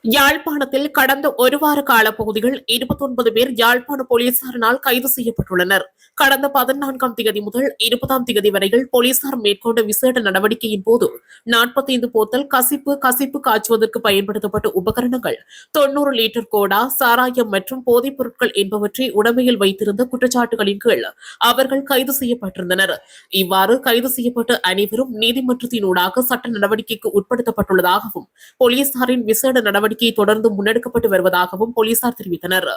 யாழ்ப்பாணத்தில் கடந்த ஒரு வார காலப்பகுதியில் 29 பேர் யாழ்ப்பாண போலீசாரினால் கைது செய்யப்பட்டுள்ளனர். கடந்த 14ஆம் தேதி முதல் 20ஆம் தேதி வரையில் போலீசார் மேற்கொண்ட விசேட நடவடிக்கையின் போது 45 போத்தல் கசிப்பு காய்ச்சுவதற்கு பயன்படுத்தப்பட்ட உபகரணங்கள், 90 லிட்டர் கோடா, சாராயம் மற்றும் போதைப் பொருட்கள் என்பவற்றை உடமையில் வைத்திருந்த குற்றச்சாட்டுகளின் கீழ் அவர்கள் கைது செய்யப்பட்டிருந்தனர். இவ்வாறு கைது செய்யப்பட்ட அனைவரும் நீதிமன்றத்தினூடாக சட்ட நடவடிக்கைக்கு உட்படுத்தப்பட்டுள்ளதாகவும் போலீசாரின் விசேட நடவடிக்கை தொடர்ந்து முன்னெடுக்கப்பட்டு வருவதாகவும் போலீசார் தெரிவித்தனர்.